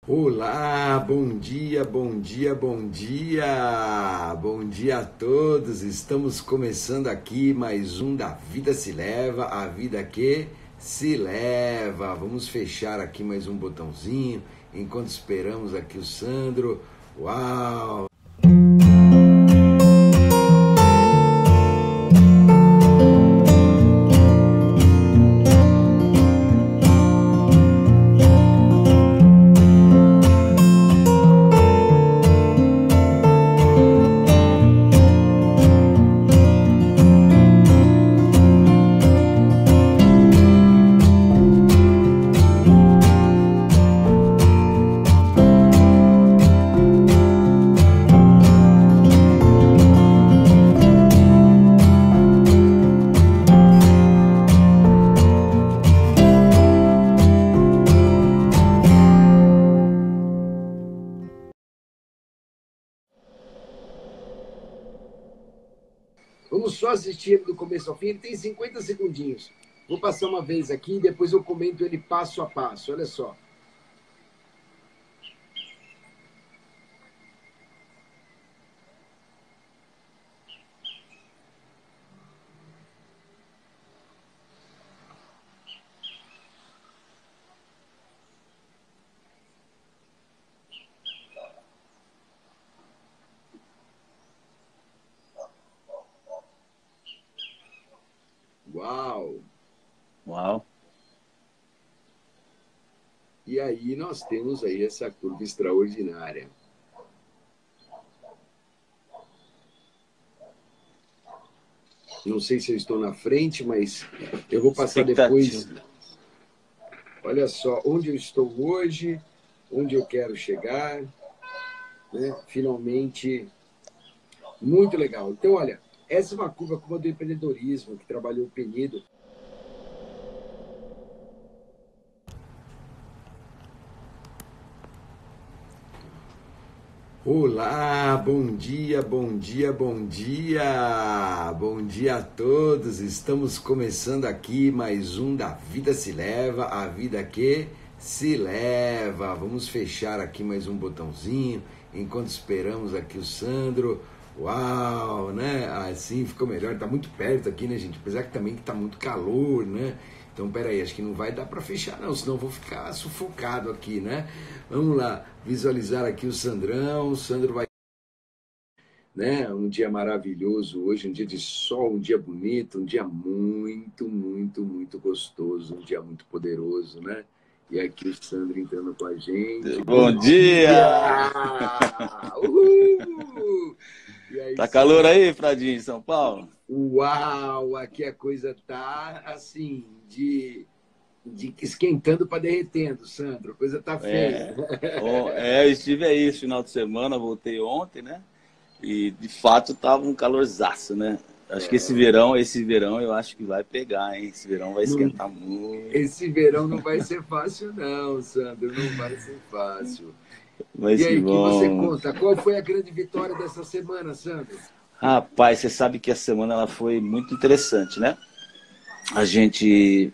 Olá, bom dia, bom dia, bom dia! Bom dia a todos! Estamos começando aqui mais um da Vida Se Leva, a vida que se leva. Vamos fechar aqui mais um botãozinho enquanto esperamos aqui o Sandro. Uau! Vamos só assistir ele do começo ao fim, ele tem 50 segundinhos. Vou passar uma vez aqui e depois eu comento ele passo a passo. Olha só. Uau! Uau! E aí nós temos aí essa curva extraordinária. Não sei se eu estou na frente, mas eu vou passar depois. Olha só, onde eu estou hoje, onde eu quero chegar, né? Finalmente, muito legal. Então, olha, essa é uma curva como a do empreendedorismo, que trabalhou o Penedo. Olá, bom dia, bom dia, bom dia! Bom dia a todos! Estamos começando aqui mais um da Vida Se Leva, a vida que se leva. Vamos fechar aqui mais um botãozinho enquanto esperamos aqui o Sandro. Uau, né? Assim ficou melhor, tá muito perto aqui, né, gente? Apesar que também tá muito calor, né? Então, peraí, acho que não vai dar para fechar não, senão eu vou ficar sufocado aqui, né? Vamos lá, visualizar aqui o Sandrão. O Sandro vai, né? Um dia maravilhoso hoje, um dia de sol, um dia bonito, um dia muito, muito, muito gostoso, um dia muito poderoso, né? E aqui o Sandro entrando com a gente. Bom dia! Uhul! E aí, Tá calor aí, Fradinho, em São Paulo? Uau, aqui a coisa tá assim, de esquentando para derretendo, Sandro. A coisa tá feia. Eu estive aí esse final de semana, voltei ontem, né? E de fato tava um calorzaço, né? Acho que esse verão eu acho que vai pegar, hein? Esse verão vai esquentar muito. Esse verão não vai ser fácil, não, Sandro. Não vai ser fácil. Mas E aí, o que você bom. conta? Qual foi a grande vitória dessa semana, Sandro? Rapaz, você sabe que a semana ela foi muito interessante, né? A gente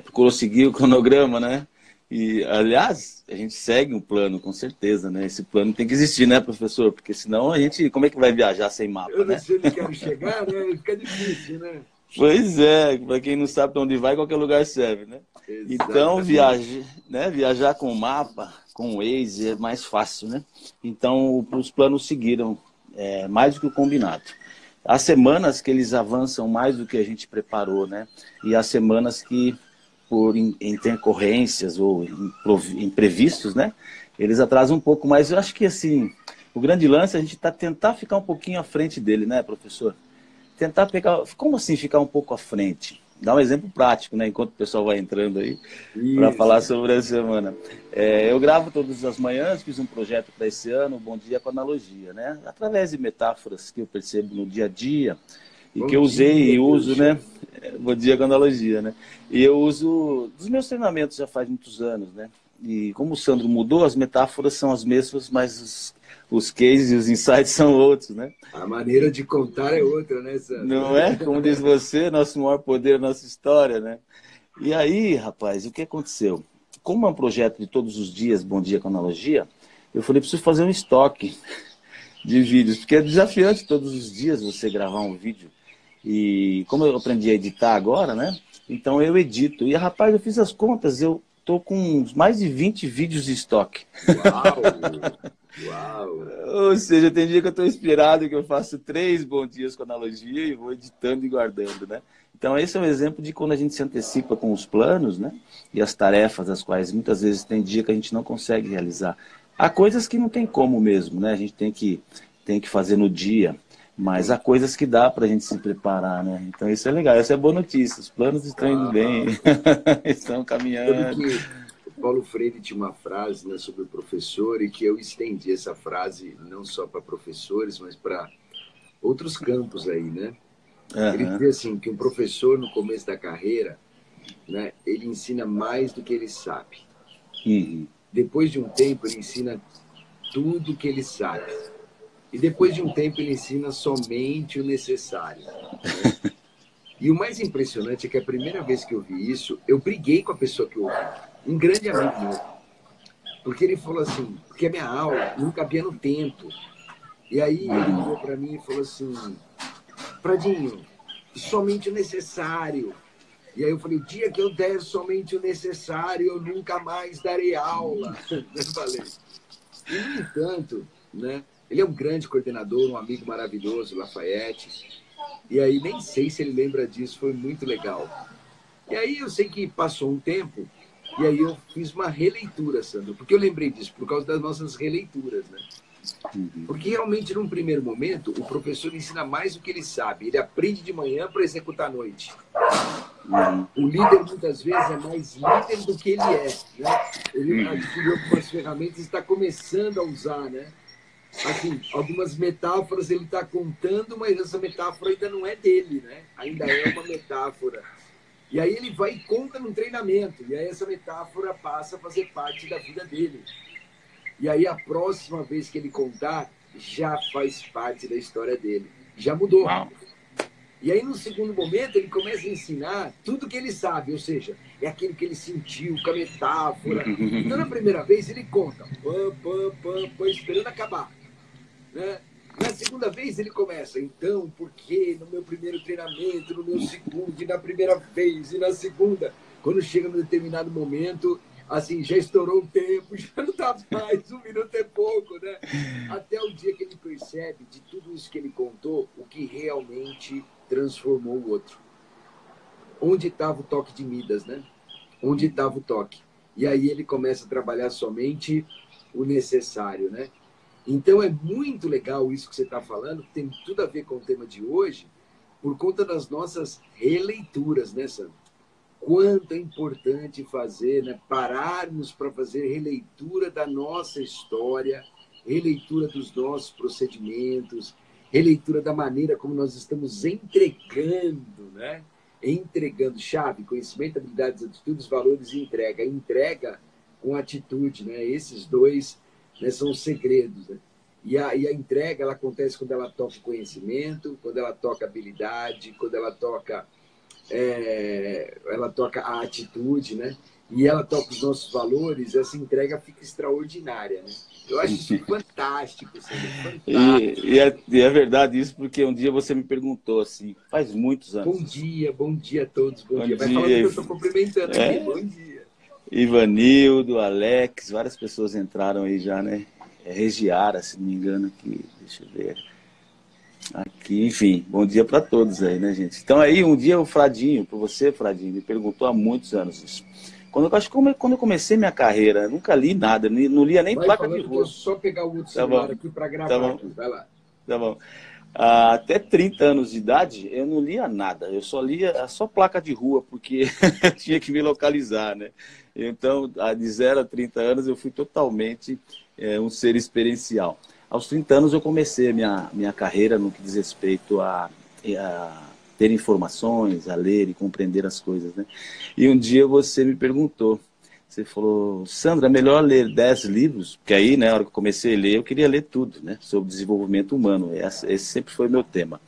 procurou seguir o cronograma, né? E, aliás, a gente segue um plano, com certeza, né? Esse plano tem que existir, né, professor? Porque senão a gente, como é que vai viajar sem mapa, Eu não né? sei onde quero chegar, né? Fica difícil, né? Pois é, para quem não sabe para onde vai, qualquer lugar serve, né? Então, viajar com o mapa, com o Waze, é mais fácil, né? Então, os planos seguiram mais do que o combinado. Há semanas que eles avançam mais do que a gente preparou, né? E há semanas que, por intercorrências ou imprevistos, né? Eles atrasam um pouco, mas eu acho que, assim, o grande lance é a gente tentar ficar um pouquinho à frente dele, né, professor? Tentar pegar, como assim ficar um pouco à frente? Dá um exemplo prático, né? Enquanto o pessoal vai entrando aí para falar sobre a semana. Eu gravo todas as manhãs, fiz um projeto para esse ano, Bom Dia com Analogia, né? Através de metáforas que eu percebo no dia a dia e que eu usei e uso, né? Bom Dia com Analogia, né? E eu uso dos meus treinamentos já faz muitos anos, né? E como o Sandro mudou, as metáforas são as mesmas, mas os cases e os insights são outros, né? A maneira de contar é outra, né, Sandro? Não é? Como diz você, nosso maior poder é a nossa história, né? E aí, rapaz, o que aconteceu? como é um projeto de todos os dias, Bom Dia com Analogia, eu falei, preciso fazer um estoque de vídeos, porque é desafiante todos os dias você gravar um vídeo. E como eu aprendi a editar agora, né? Então eu edito. E, rapaz, eu fiz as contas, eu tô com mais de 20 vídeos de estoque. Uau! Uau! Ou seja, tem dia que eu estou inspirado, que eu faço 3 bom dias com analogia e vou editando e guardando, né? Então esse é um exemplo de quando a gente se antecipa com os planos, né? E as tarefas, as quais muitas vezes tem dia que a gente não consegue realizar. Há coisas que não tem como mesmo, né? A gente tem que fazer no dia, mas há coisas que dá para a gente se preparar, né? Então isso é legal, essa é boa notícia. Os planos estão indo bem, estão caminhando. Sabe que o Paulo Freire tinha uma frase, né, sobre o professor, e que eu estendi essa frase não só para professores, mas para outros campos aí, né? Ele dizia assim, que um professor no começo da carreira, né, ele ensina mais do que ele sabe. Uhum. Depois de um tempo, ele ensina tudo que ele sabe. E depois de um tempo, ele ensina somente o necessário. Né? E o mais impressionante é que a primeira vez que eu vi isso, eu briguei com a pessoa que eu ouvi. Um grande amigo meu. Porque ele falou assim, porque a minha aula não cabia no tempo. E aí ele virou para mim e falou assim, Pradinho, somente o necessário. E aí eu falei, o dia que eu der somente o necessário, eu nunca mais darei aula. Eu falei. E, no entanto, né, ele é um grande coordenador, um amigo maravilhoso, Lafayette. E aí nem sei se ele lembra disso, foi muito legal. E aí eu sei que passou um tempo, e aí eu fiz uma releitura, Sandro. Porque eu lembrei disso, por causa das nossas releituras, né? Porque realmente, num primeiro momento, o professor ensina mais do que ele sabe. Ele aprende de manhã para executar à noite. O líder, muitas vezes, é mais líder do que ele é. Né? Ele adquiriu algumas ferramentas e está começando a usar, né? Assim, algumas metáforas ele está contando, mas essa metáfora ainda não é dele, né? Ainda é uma metáfora. E aí ele vai e conta num treinamento. E aí essa metáfora passa a fazer parte da vida dele. E aí a próxima vez que ele contar, já faz parte da história dele. Já mudou. Uau. E aí, no segundo momento, ele começa a ensinar tudo que ele sabe, ou seja, é aquilo que ele sentiu, com a metáfora. Então, na primeira vez, ele conta, esperando acabar. Né? Na segunda vez, ele começa, então, porque no meu primeiro treinamento, no meu segundo, e na primeira vez, e na segunda, quando chega num determinado momento, assim, já estourou o tempo, já não dá mais, 1 minuto é pouco, né? Até o dia que ele percebe, de tudo isso que ele contou, o que realmente transformou o outro. Onde estava o toque de Midas, né? Onde estava o toque? E aí ele começa a trabalhar somente o necessário, né? Então é muito legal isso que você está falando, tem tudo a ver com o tema de hoje, por conta das nossas releituras, né, Sandro? Quanto é importante fazer, né? Pararmos para fazer releitura da nossa história, releitura dos nossos procedimentos, releitura da maneira como nós estamos entregando, né? Entregando chave, conhecimento, habilidades, atitudes, valores e entrega. Entrega com atitude, né? Esses dois, né, são os segredos, né? E a entrega, ela acontece quando ela toca conhecimento, quando ela toca habilidade, quando ela toca a atitude, né? E ela toca os nossos valores, essa entrega fica extraordinária, né? Eu acho isso fantástico, fantástico. E é verdade isso, porque um dia você me perguntou assim, faz muitos anos. Bom dia a todos, bom dia. Vai falando que eu estou cumprimentando aqui, bom dia. Ivanildo, Alex, várias pessoas entraram aí já, né? Regiara, se não me engano, aqui, deixa eu ver. Aqui, enfim, bom dia para todos aí, né, gente? Então aí, um dia o Fradinho, por você, Fradinho, me perguntou há muitos anos isso. Quando eu comecei minha carreira, nunca li nada, não lia nem placa de rua. Eu só pegar o outro celular aqui para gravar aqui, vai lá. Tá bom. Até 30 anos de idade, eu não lia nada. Eu só lia só placa de rua, porque tinha que me localizar, né? Então, de 0 a 30 anos, eu fui totalmente um ser experiencial. Aos 30 anos, eu comecei a minha carreira no que diz respeito a ter informações, a ler e compreender as coisas, né? E um dia você me perguntou, você falou, Sandra, é melhor ler 10 livros, porque aí, né, na hora que eu comecei a ler, eu queria ler tudo, né, sobre desenvolvimento humano, esse sempre foi o meu tema.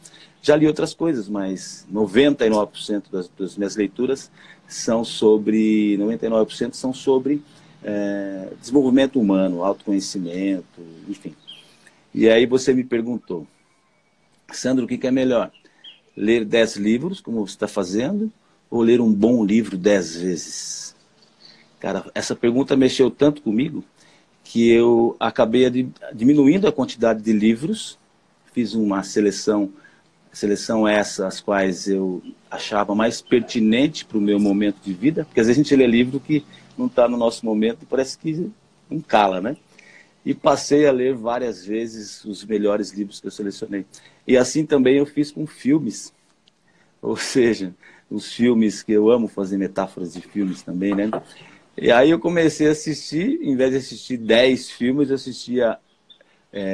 Já li outras coisas, mas 99% das minhas leituras são sobre, 99% são sobre desenvolvimento humano, autoconhecimento, enfim. E aí você me perguntou, Sandro, o que é melhor? Ler 10 livros, como você está fazendo, ou ler um bom livro 10 vezes? Cara, essa pergunta mexeu tanto comigo que eu acabei diminuindo a quantidade de livros, fiz uma seleção essa as quais eu achava mais pertinente para o meu momento de vida, porque às vezes a gente lê livro que não está no nosso momento e parece que não cala, né? E passei a ler várias vezes os melhores livros que eu selecionei. E assim também eu fiz com filmes, ou seja, os filmes que eu amo fazer metáforas de filmes também, né? E aí eu comecei a assistir, em vez de assistir 10 filmes, eu assistia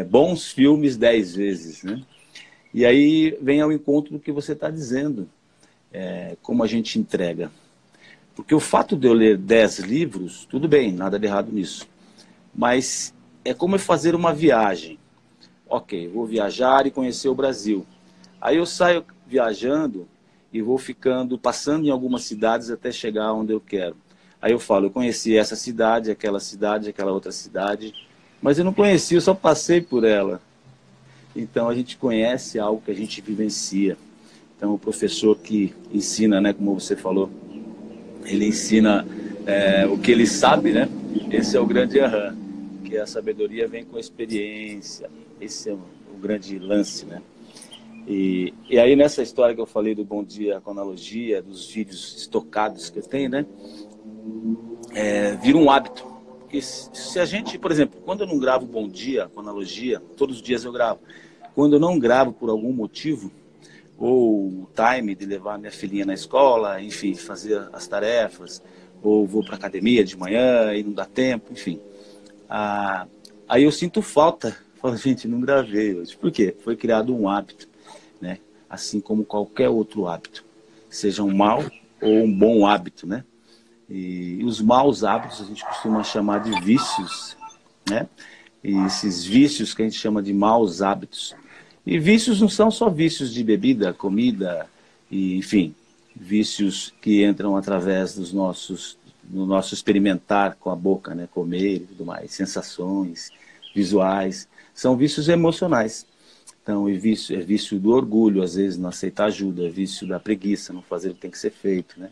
bons filmes 10 vezes, né? E aí vem ao encontro do que você está dizendo, como a gente entrega. Porque o fato de eu ler 10 livros, tudo bem, nada de errado nisso. Mas é como fazer uma viagem. Ok, vou viajar e conhecer o Brasil. Aí eu saio viajando e vou passando em algumas cidades até chegar onde eu quero. Aí eu falo, eu conheci essa cidade, aquela outra cidade, mas eu não conheci, eu só passei por ela. Então a gente conhece algo que a gente vivencia. Então o professor que ensina, né, como você falou, ele ensina o que ele sabe, né? Esse é o grande aham, que a sabedoria vem com a experiência. Esse é o grande lance, né? E aí nessa história que eu falei do Bom Dia com analogia, dos vídeos estocados que eu tenho, né? Vira um hábito. Porque se a gente, por exemplo, quando eu não gravo Bom Dia com analogia, todos os dias eu gravo. Quando eu não gravo por algum motivo, ou o time de levar minha filhinha na escola, enfim, fazer as tarefas, ou vou para academia de manhã e não dá tempo, enfim. Aí eu sinto falta. Falo, gente, não gravei hoje. Por quê? Foi criado um hábito, né? Assim como qualquer outro hábito. Seja um mau ou um bom hábito, né? E os maus hábitos a gente costuma chamar de vícios, né? E esses vícios que a gente chama de maus hábitos. E vícios não são só vícios de bebida, comida, e, enfim, vícios que entram através do nosso experimentar com a boca, né? Comer e tudo mais, sensações visuais, são vícios emocionais. Então, é vício do orgulho, às vezes não aceitar ajuda, é vício da preguiça, não fazer o que tem que ser feito, né?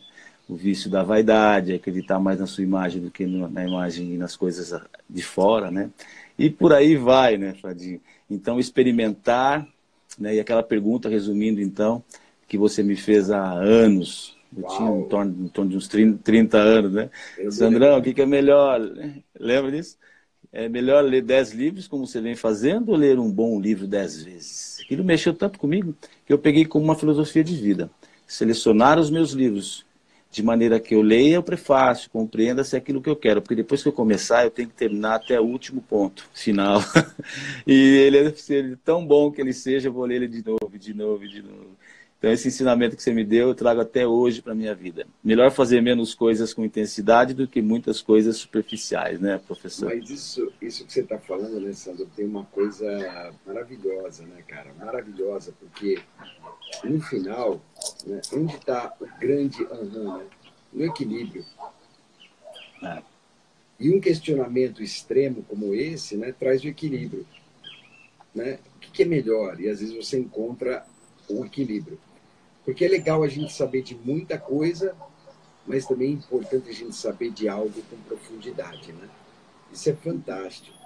O vício da vaidade, acreditar mais na sua imagem do que na imagem e nas coisas de fora, né? E por aí vai, né, Fradinho? Então, experimentar, né? E aquela pergunta, resumindo, então, que você me fez há anos, eu tinha em torno de uns 30 anos, né? Sandrão, o que é melhor? Lembra disso? É melhor ler 10 livros, como você vem fazendo, ou ler um bom livro 10 vezes? Aquilo mexeu tanto comigo que eu peguei como uma filosofia de vida. Selecionar os meus livros de maneira que eu leia o prefácio, compreenda se é aquilo que eu quero. Porque depois que eu começar, eu tenho que terminar até o último ponto, final. E ele, se ele é tão bom que ele seja, eu vou ler ele de novo, de novo, de novo. Então, esse ensinamento que você me deu, eu trago até hoje para a minha vida. Melhor fazer menos coisas com intensidade do que muitas coisas superficiais, né, professor? Mas isso que você está falando, né, Sandro, tem uma coisa maravilhosa, né, cara? Maravilhosa, porque no final, né, onde está o grande aham, né? No equilíbrio. E um questionamento extremo como esse, né, traz o equilíbrio. Né? O que é melhor? E às vezes você encontra o equilíbrio. Porque é legal a gente saber de muita coisa, mas também é importante a gente saber de algo com profundidade, né? Isso é fantástico.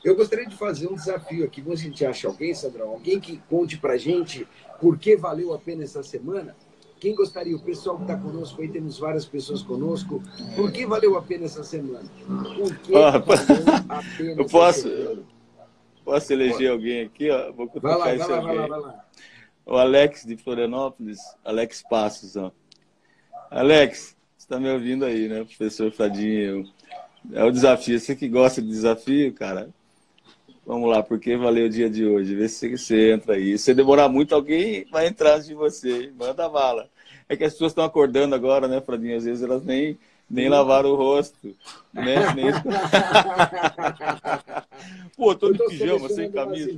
Eu gostaria de fazer um desafio aqui. Vamos, a gente acha alguém, Sandrão? Alguém que conte pra gente por que valeu a pena essa semana? Quem gostaria? O pessoal que está conosco aí, temos várias pessoas conosco. Por que valeu a pena essa semana? Por que valeu a pena essa semana? Posso eleger alguém aqui? Ó? Vou vai lá. O Alex de Florianópolis, Alex Passos. Ó. Alex, você está me ouvindo aí, né, professor Fradinho? É o desafio. Você que gosta de desafio, cara, vamos lá, porque valeu o dia de hoje. Vê se você entra aí. Se demorar muito, alguém vai entrar antes de você. Hein? Manda bala. É que as pessoas estão acordando agora, né, Fradinho? Às vezes elas nem lavaram o rosto. Né? Pô, tô de pijama, sem camisa.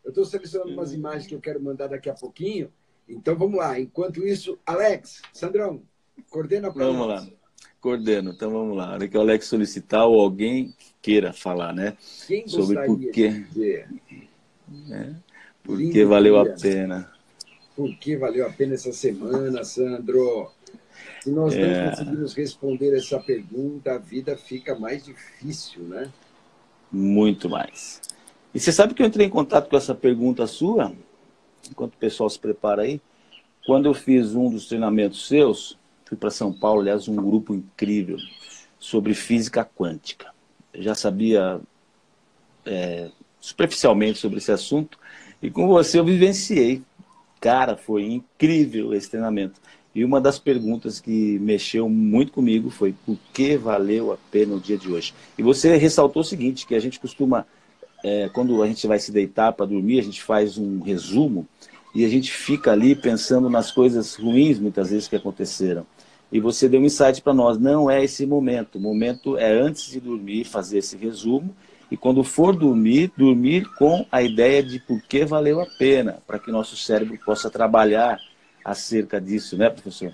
Eu estou selecionando umas imagens que eu quero mandar daqui a pouquinho. Então, vamos lá. Enquanto isso, Alex, Sandrão, coordena para nós. Vamos lá. Coordeno. Então, vamos lá. A hora que o Alex solicitar ou alguém queira falar, né? Quem sobre por quê. de dizer? Por que valeu a pena. Por que valeu a pena essa semana, Sandro? Se nós não conseguirmos responder essa pergunta, a vida fica mais difícil, né? Muito mais. E você sabe que eu entrei em contato com essa pergunta sua, enquanto o pessoal se prepara aí, quando eu fiz um dos treinamentos seus, fui para São Paulo, aliás, um grupo incrível, sobre física quântica. Eu já sabia superficialmente sobre esse assunto, e com você eu vivenciei. Cara, foi incrível esse treinamento. E uma das perguntas que mexeu muito comigo foi por que valeu a pena o dia de hoje? E você ressaltou o seguinte, que a gente costuma, quando a gente vai se deitar para dormir, a gente faz um resumo e a gente fica ali pensando nas coisas ruins, muitas vezes, que aconteceram. E você deu um insight para nós, não é esse momento. O momento é antes de dormir, fazer esse resumo, e quando for dormir, dormir com a ideia de por que valeu a pena, para que nosso cérebro possa trabalhar acerca disso, né, professor?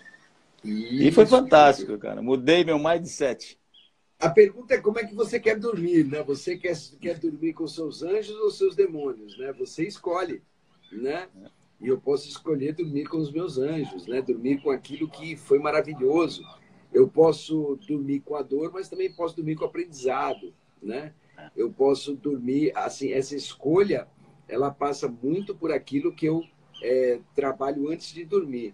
Isso, e foi fantástico, cara. Mudei meu mindset. A pergunta é como é que você quer dormir, né? Você quer dormir com seus anjos ou seus demônios, né? Você escolhe, né? E eu posso escolher dormir com os meus anjos, né? Dormir com aquilo que foi maravilhoso. Eu posso dormir com a dor, mas também posso dormir com o aprendizado, né? Eu posso dormir, assim, essa escolha, ela passa muito por aquilo que eu trabalho antes de dormir.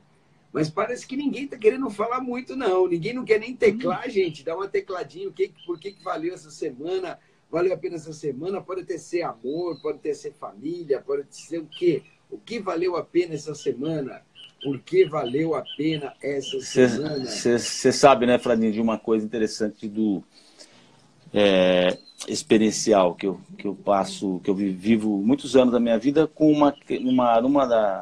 Mas parece que ninguém está querendo falar muito, não. Ninguém não quer nem teclar, gente. Dá uma tecladinha. Por que valeu essa semana? Valeu a pena essa semana? Pode até ser amor, pode até ser família, pode ser o quê? O que valeu a pena essa semana? Por que valeu a pena essa semana? Você sabe, né, Fradinho, de uma coisa interessante do experiencial que eu passo, que eu vivo muitos anos da minha vida com uma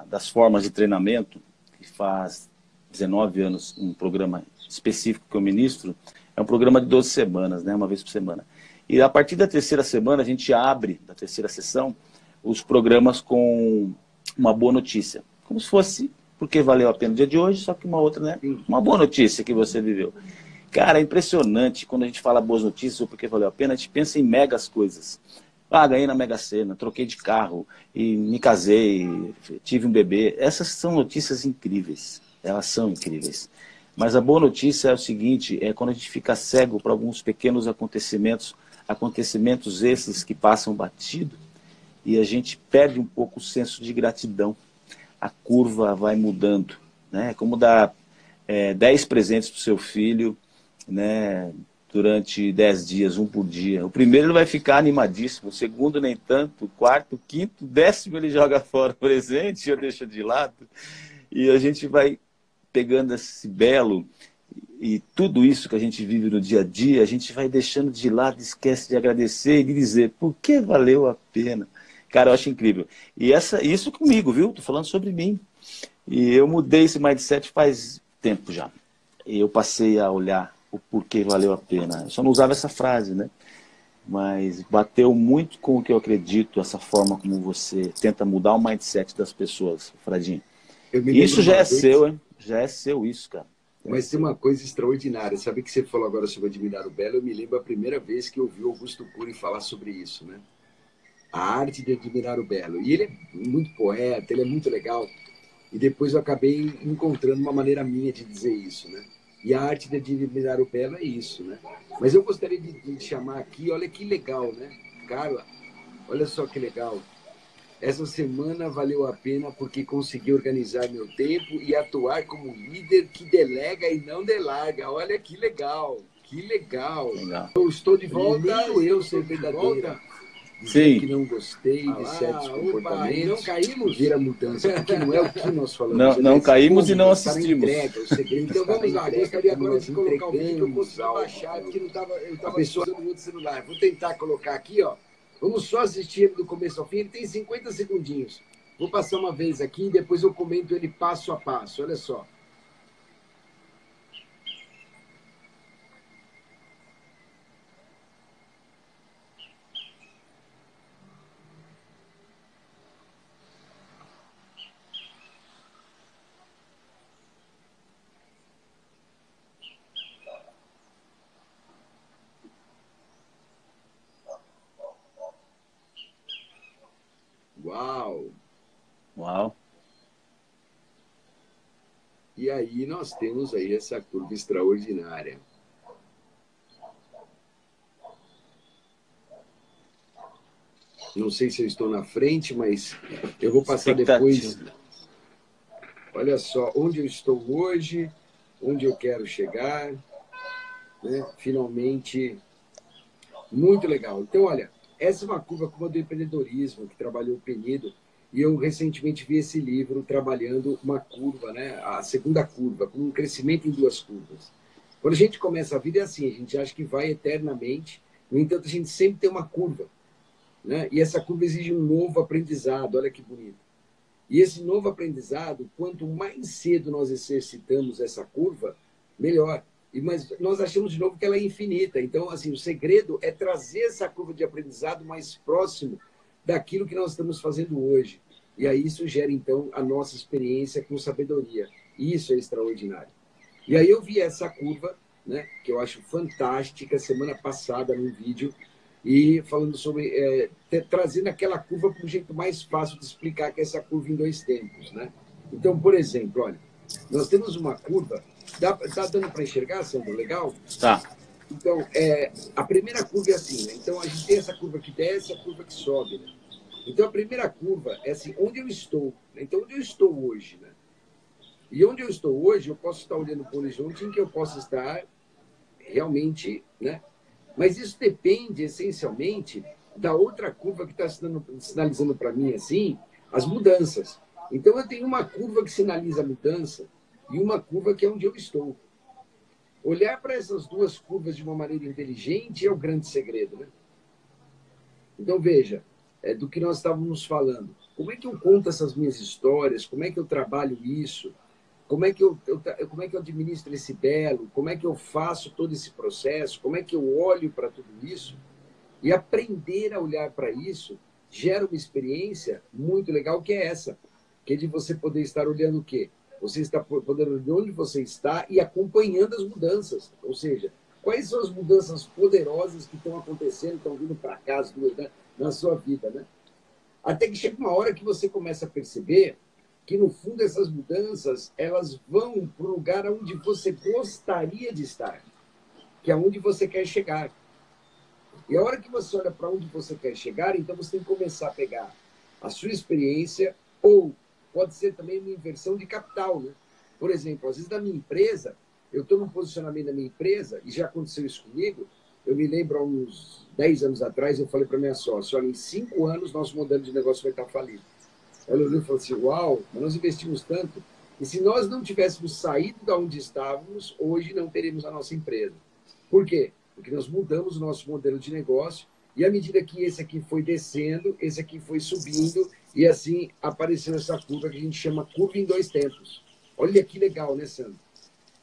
das formas de treinamento, que faz 19 anos, um programa específico que eu ministro, é um programa de 12 semanas, né, uma vez por semana. E a partir da terceira semana, a gente abre, da terceira sessão, os programas com uma boa notícia. Como se fosse, porque valeu a pena o dia de hoje, só que uma outra, né? Uma boa notícia que você viveu. Cara, é impressionante quando a gente fala boas notícias ou porque valeu a pena, a gente pensa em megas coisas. Ah, ganhei na Mega Sena, troquei de carro, e me casei, tive um bebê. Essas são notícias incríveis, elas são incríveis. Mas a boa notícia é o seguinte, é quando a gente fica cego para alguns pequenos acontecimentos esses que passam batido, e a gente perde um pouco o senso de gratidão. A curva vai mudando, né? É como dar 10 presentes para o seu filho, né, durante 10 dias, um por dia. O primeiro ele vai ficar animadíssimo, o segundo nem tanto, o quarto, o quinto, o 10º ele joga fora o presente, ou deixa de lado, e a gente vai pegando esse belo e tudo isso que a gente vive no dia a dia, a gente vai deixando de lado, esquece de agradecer e de dizer por que valeu a pena. Cara, eu acho incrível. E isso comigo, viu? Tô falando sobre mim. E eu mudei esse mindset faz tempo já. E eu passei a olhar o porquê valeu a pena. Eu só não usava essa frase, né? Mas bateu muito com o que eu acredito, essa forma como você tenta mudar o mindset das pessoas, Fradinho. Isso já é seu, hein? Já é seu isso, cara. Mas tem uma coisa extraordinária. Sabe que você falou agora sobre admirar o belo? Eu me lembro a primeira vez que eu ouvi Augusto Cury falar sobre isso, né? A arte de admirar o belo. E ele é muito poeta, ele é muito legal. E depois eu acabei encontrando uma maneira minha de dizer isso, né? E a arte de admirar o belo é isso, né? Mas eu gostaria de chamar aqui, olha que legal, né? Carla, olha só que legal. Essa semana valeu a pena porque consegui organizar meu tempo e atuar como líder que delega e não delarga. Olha que legal, que legal. Eu estou de volta, eu ser verdadeira. Dizer que não gostei de certos comportamentos, não caímos, vira mudança, porque não é o que nós falamos. Não caímos e não assistimos. Então vamos lá, gostaria agora de colocar o vídeo que eu consegui baixar, porque eu estava usando o outro celular. Vou tentar colocar aqui, ó. Vamos só assistir ele do começo ao fim, ele tem 50 segundinhos. Vou passar uma vez aqui e depois eu comento ele passo a passo, olha só. Uau! Uau! E aí nós temos aí essa curva extraordinária. Não sei se eu estou na frente, mas eu vou passar depois. Olha só, onde eu estou hoje, onde eu quero chegar, né? Finalmente, muito legal. Então, olha, essa é uma curva como a do empreendedorismo, que trabalhou o Penido, e eu recentemente vi esse livro trabalhando uma curva, né? A segunda curva, com um crescimento em duas curvas. Quando a gente começa a vida é assim, a gente acha que vai eternamente, no entanto, a gente sempre tem uma curva, né? E essa curva exige um novo aprendizado, olha que bonito. E esse novo aprendizado, quanto mais cedo nós exercitamos essa curva, melhor. Mas nós achamos de novo que ela é infinita. Então, assim, o segredo é trazer essa curva de aprendizado mais próximo daquilo que nós estamos fazendo hoje. E aí isso gera, então, a nossa experiência com sabedoria. E isso é extraordinário. E aí eu vi essa curva, né, que eu acho fantástica, semana passada, num vídeo, e falando sobre, trazendo aquela curva para um jeito mais fácil de explicar, que é essa curva em dois tempos, né? Então, por exemplo, olha, nós temos uma curva, tá dando para enxergar, Sandro? Legal? Tá. Então, a primeira curva é assim, né? Então, a gente tem essa curva que desce e a curva que sobe, né? Então, a primeira curva é assim, onde eu estou, né? Então, onde eu estou hoje, né? E onde eu estou hoje, eu posso estar olhando para o horizonte em que eu posso estar realmente, né? Mas isso depende, essencialmente, da outra curva que está sinalizando para mim, assim, as mudanças. Então, eu tenho uma curva que sinaliza a mudança e uma curva que é onde eu estou. Olhar para essas duas curvas de uma maneira inteligente é o grande segredo, né? Então, veja, do que nós estávamos falando. Como é que eu conto essas minhas histórias? Como é que eu trabalho isso? Como é que eu administro esse belo? Como é que eu faço todo esse processo? Como é que eu olho para tudo isso? E aprender a olhar para isso gera uma experiência muito legal, que é essa, que é de você poder estar olhando o quê? Você está podendo olhar onde você está e acompanhando as mudanças. Ou seja, quais são as mudanças poderosas que estão acontecendo, estão vindo para cá, né, na sua vida, né? Até que chega uma hora que você começa a perceber que, no fundo, essas mudanças elas vão para o lugar onde você gostaria de estar, que é onde você quer chegar. E a hora que você olha para onde você quer chegar, então você tem que começar a pegar a sua experiência, ou pode ser também uma inversão de capital, né? Por exemplo, às vezes na minha empresa, eu estou num posicionamento da minha empresa, e já aconteceu isso comigo, eu me lembro há uns 10 anos atrás, eu falei para minha sócia, olha, em 5 anos nosso modelo de negócio vai estar falido. Ela olhou e falou assim, uau, mas nós investimos tanto, e se nós não tivéssemos saído de onde estávamos, hoje não teríamos a nossa empresa. Por quê? Porque nós mudamos o nosso modelo de negócio, e à medida que esse aqui foi descendo, esse aqui foi subindo, e assim apareceu essa curva que a gente chama curva em dois tempos. Olha que legal, né, Sandro?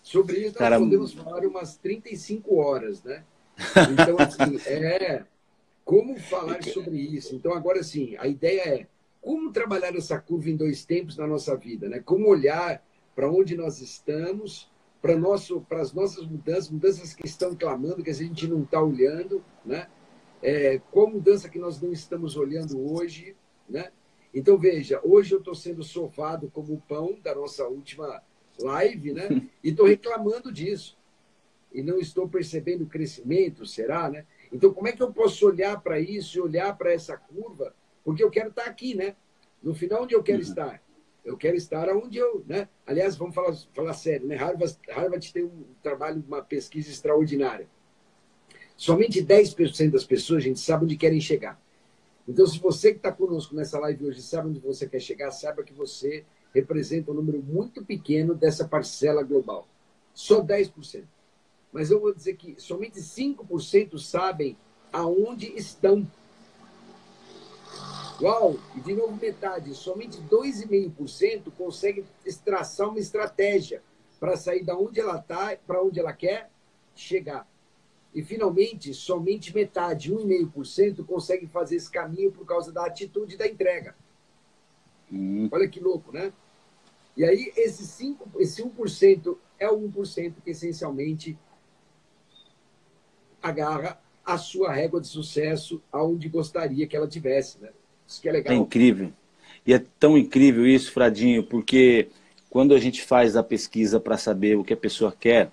Sobre isso nós podemos falar umas 35 horas, né? Então, assim, como falar sobre isso? Então, agora sim, a ideia é como trabalhar essa curva em dois tempos na nossa vida, né? Como olhar para onde nós estamos, para as nossas mudanças, mudanças que estão clamando, que a gente não está olhando, né? Qual mudança que nós não estamos olhando hoje, né? Então, veja, hoje eu estou sendo sovado como o pão da nossa última live, né? E estou reclamando disso. E não estou percebendo o crescimento, será, né? Então, como é que eu posso olhar para isso e olhar para essa curva? Porque eu quero estar aqui, né? No final, onde eu quero estar? Eu quero estar onde eu, né? Aliás, vamos falar sério, né? Harvard tem um trabalho, uma pesquisa extraordinária. Somente 10% das pessoas, a gente, sabe onde querem chegar. Então, se você que está conosco nessa live hoje sabe onde você quer chegar, saiba que você representa um número muito pequeno dessa parcela global. Só 10%. Mas eu vou dizer que somente 5% sabem aonde estão. Uau! E de novo metade, somente 2,5% conseguem traçar uma estratégia para sair da onde ela está para onde ela quer chegar. E, finalmente, somente metade, 1,5%, consegue fazer esse caminho por causa da atitude da entrega. Olha que louco, né? E aí, esse 1% é o 1% que, essencialmente, agarra a sua régua de sucesso aonde gostaria que ela tivesse, né? Isso que é legal. É incrível. E é tão incrível isso, Fradinho, porque quando a gente faz a pesquisa para saber o que a pessoa quer,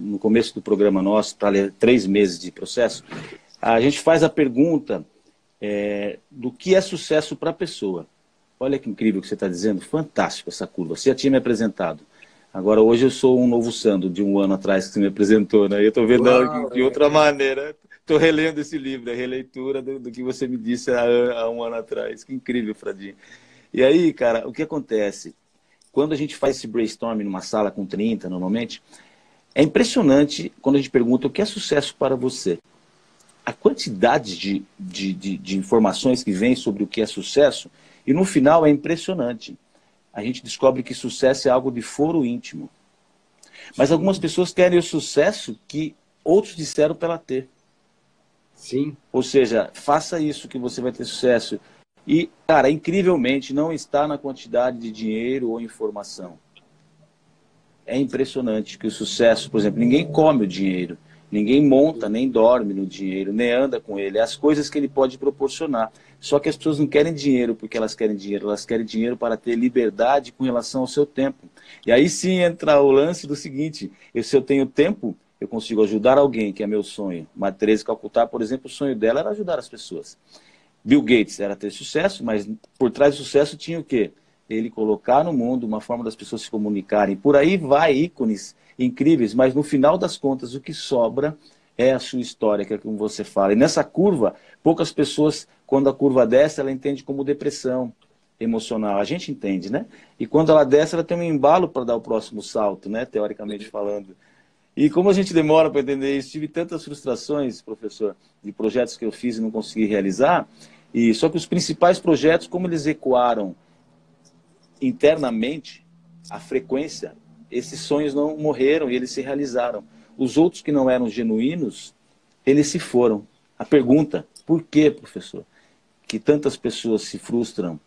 no começo do programa nosso, para ler 3 meses de processo, a gente faz a pergunta do que é sucesso para a pessoa. Olha que incrível que você está dizendo, fantástico essa curva. Você já tinha me apresentado. Agora, hoje eu sou um novo Sandro, de 1 ano atrás que você me apresentou, né? Eu estou vendo de outra maneira. Estou relendo esse livro, a releitura do que você me disse há 1 ano atrás. Que incrível, Fradinho. E aí, cara, o que acontece? Quando a gente faz esse brainstorming numa sala com 30, normalmente, é impressionante quando a gente pergunta o que é sucesso para você. A quantidade de informações que vem sobre o que é sucesso, e no final é impressionante. A gente descobre que sucesso é algo de foro íntimo. Mas Sim. algumas pessoas querem o sucesso que outros disseram para ela ter. Sim. Ou seja, faça isso que você vai ter sucesso. E, cara, incrivelmente não está na quantidade de dinheiro ou informação. É impressionante que o sucesso, por exemplo, ninguém come o dinheiro, ninguém monta, nem dorme no dinheiro, nem anda com ele. É as coisas que ele pode proporcionar. Só que as pessoas não querem dinheiro porque elas querem dinheiro para ter liberdade com relação ao seu tempo. E aí sim entra o lance do seguinte, se eu tenho tempo, eu consigo ajudar alguém, que é meu sonho. Madre Teresa de Calcutá, por exemplo, o sonho dela era ajudar as pessoas. Bill Gates era ter sucesso, mas por trás do sucesso tinha o quê? Ele colocar no mundo uma forma das pessoas se comunicarem. Por aí vai ícones incríveis, mas no final das contas o que sobra é a sua história, que é como você fala. E nessa curva, poucas pessoas, quando a curva desce, ela entende como depressão emocional. A gente entende, né? E quando ela desce, ela tem um embalo para dar o próximo salto, né? Teoricamente falando. E como a gente demora para entender isso, tive tantas frustrações, professor, de projetos que eu fiz e não consegui realizar, e só que os principais projetos, como eles ecoaram internamente, a frequência, esses sonhos não morreram e eles se realizaram. Os outros que não eram genuínos, eles se foram. A pergunta, por que, professor, que tantas pessoas se frustram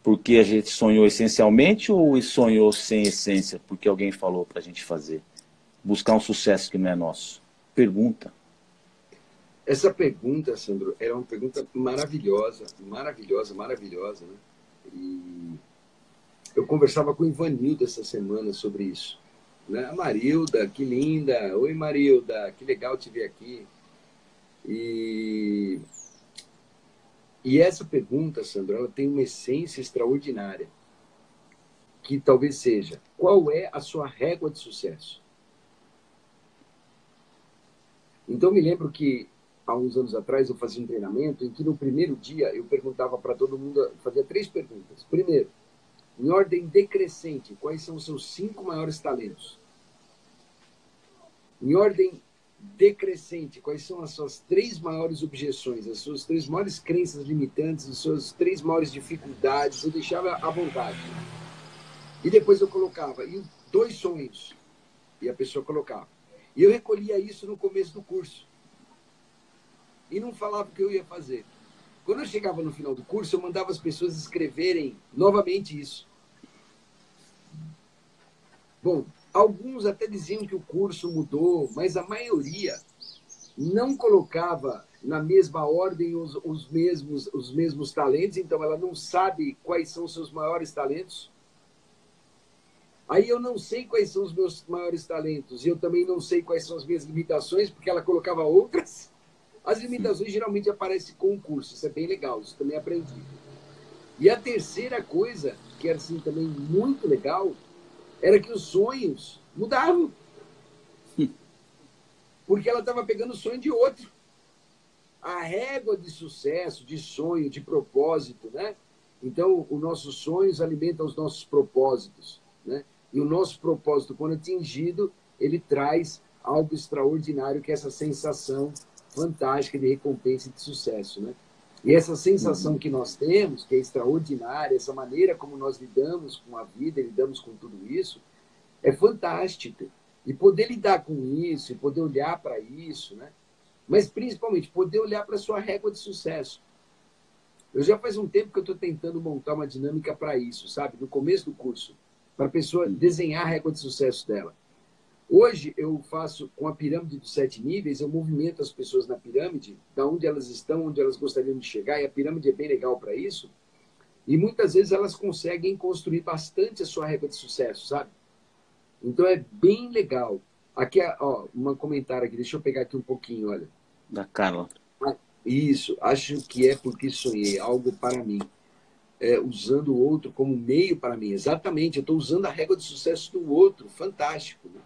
porque a gente sonhou essencialmente ou sonhou sem essência, porque alguém falou para a gente fazer? Buscar um sucesso que não é nosso. Pergunta. Essa pergunta, Sandro, era uma pergunta maravilhosa, maravilhosa, maravilhosa, né? E eu conversava com o Ivanildo essa semana sobre isso. Né? Marilda, que linda! Oi, Marilda, que legal te ver aqui. E essa pergunta, Sandro, ela tem uma essência extraordinária, que talvez seja, qual é a sua régua de sucesso? Então, me lembro que, há uns anos atrás, eu fazia um treinamento em que, no primeiro dia, eu perguntava para todo mundo, fazia 3 perguntas. Primeiro, em ordem decrescente, quais são os seus 5 maiores talentos? Em ordem decrescente, quais são as suas 3 maiores objeções, as suas 3 maiores crenças limitantes, as suas 3 maiores dificuldades? Eu deixava à vontade. E depois eu colocava, e 2 sonhos, e a pessoa colocava. E eu recolhia isso no começo do curso. E não falava o que eu ia fazer. Quando eu chegava no final do curso, eu mandava as pessoas escreverem novamente isso. Bom, alguns até diziam que o curso mudou, mas a maioria não colocava na mesma ordem os mesmos talentos, então ela não sabe quais são os seus maiores talentos. Aí eu não sei quais são os meus maiores talentos, e eu também não sei quais são as minhas limitações, porque ela colocava outras. As limitações geralmente aparecem com o curso, isso é bem legal, isso também aprendi. E a terceira coisa, que era assim também muito legal, era que os sonhos mudavam. Porque ela estava pegando o sonho de outro. A régua de sucesso, de sonho, de propósito, né? Então, os nossos sonhos alimentam os nossos propósitos, né? E o nosso propósito, quando atingido, ele traz algo extraordinário, que é essa sensação fantástica de recompensa e de sucesso, né? E essa sensação que nós temos, que é extraordinária, essa maneira como nós lidamos com a vida, lidamos com tudo isso, é fantástico. E poder lidar com isso, e poder olhar para isso, né? Mas principalmente poder olhar para a sua régua de sucesso. Eu já faz um tempo que eu estou tentando montar uma dinâmica para isso, sabe? No começo do curso, para a pessoa desenhar a régua de sucesso dela. Hoje eu faço, com a pirâmide dos 7 níveis, eu movimento as pessoas na pirâmide, da onde elas estão, onde elas gostariam de chegar, e a pirâmide é bem legal para isso, e muitas vezes elas conseguem construir bastante a sua régua de sucesso, sabe? Então é bem legal. Aqui, ó, um comentário aqui, deixa eu pegar aqui um pouquinho, olha. Da Carla. Isso, acho que é porque sonhei algo para mim. Usando o outro como meio para mim. Exatamente, eu estou usando a régua de sucesso do outro. Fantástico. Né?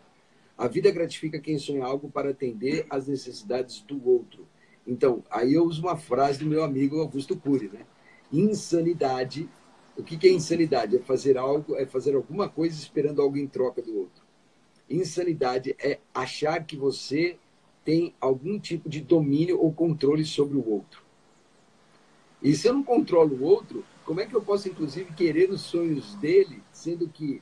A vida gratifica quem sonha algo para atender às necessidades do outro. Então, aí eu uso uma frase do meu amigo Augusto Cury, né? Insanidade. O que é insanidade? É fazer algo, é fazer alguma coisa esperando algo em troca do outro. Insanidade é achar que você tem algum tipo de domínio ou controle sobre o outro. E se eu não controlo o outro, como é que eu posso, inclusive, querer os sonhos dele, sendo que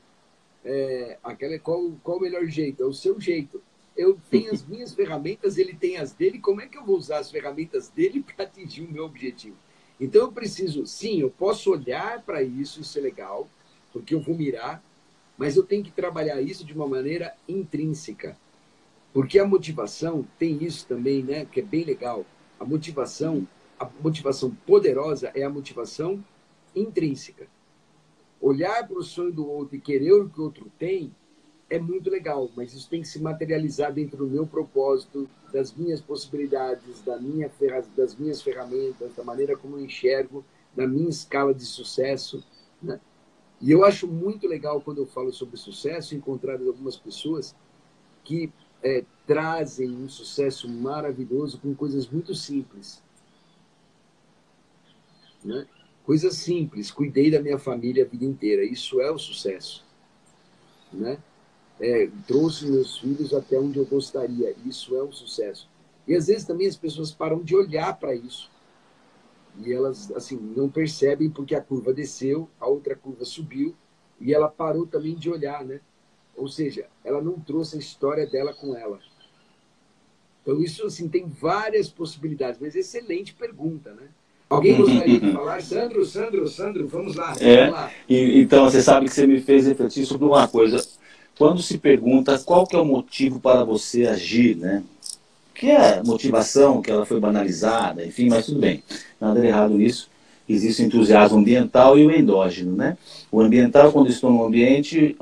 qual o melhor jeito? É o seu jeito. Eu tenho as minhas ferramentas, ele tem as dele, como é que eu vou usar as ferramentas dele para atingir o meu objetivo? Então eu preciso, sim, eu posso olhar para isso é legal, porque eu vou mirar, mas eu tenho que trabalhar isso de uma maneira intrínseca. Porque a motivação tem isso também, né? Que é bem legal. A motivação poderosa é a motivação intrínseca. Olhar para o sonho do outro e querer o que o outro tem é muito legal, mas isso tem que se materializar dentro do meu propósito, das minhas possibilidades, das minhas ferramentas, da maneira como eu enxergo, da minha escala de sucesso. Né? E eu acho muito legal quando eu falo sobre sucesso, encontrar algumas pessoas que trazem um sucesso maravilhoso com coisas muito simples. Né? Coisas simples, cuidei da minha família a vida inteira, isso é o sucesso. Né? Trouxe meus filhos até onde eu gostaria, isso é o sucesso. E às vezes também as pessoas param de olhar para isso. E elas assim não percebem porque a curva desceu, a outra curva subiu, e ela parou também de olhar, né? Ou seja, ela não trouxe a história dela com ela. Então, isso assim, tem várias possibilidades, mas excelente pergunta, né? Alguém gostaria de falar? Sandro, vamos lá. Vamos lá. Então, você sabe que você me fez refletir sobre uma coisa. Quando se pergunta qual que é o motivo para você agir, né? Que é motivação, que ela foi banalizada, enfim, mas tudo bem. Nada de errado nisso. Existe o entusiasmo ambiental e o endógeno, né? O ambiental, quando estou no ambiente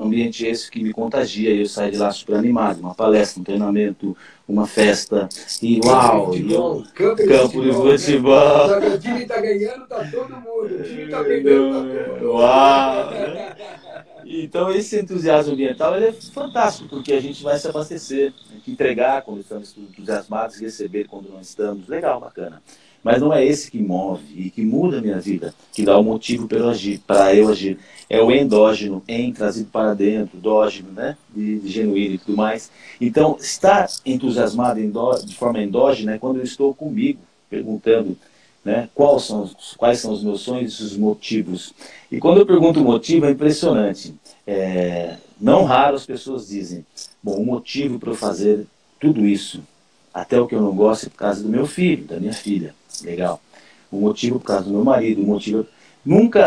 esse que me contagia, e eu saio de lá super animado, uma palestra, um treinamento, uma festa, e uau! Campo de futebol. O time está ganhando, está todo mundo. O time está perdendo, está todo mundo. Uau! Então, esse entusiasmo ambiental ele é fantástico, porque a gente vai se abastecer, entregar quando estamos entusiasmados, receber quando não estamos. Legal, bacana. Mas não é esse que move e que muda a minha vida, que dá o motivo para eu agir. É o endógeno, trazido para dentro, endógeno, né? De genuíno e tudo mais. Então, estar entusiasmado de forma endógena é quando eu estou comigo, perguntando, né, quais são os meus sonhos e os motivos. E quando eu pergunto o motivo, é impressionante. Não raro as pessoas dizem, bom, o motivo para eu fazer tudo isso, até o que eu não gosto é por causa do meu filho, da minha filha. Legal. O motivo por causa do meu marido, o motivo... Nunca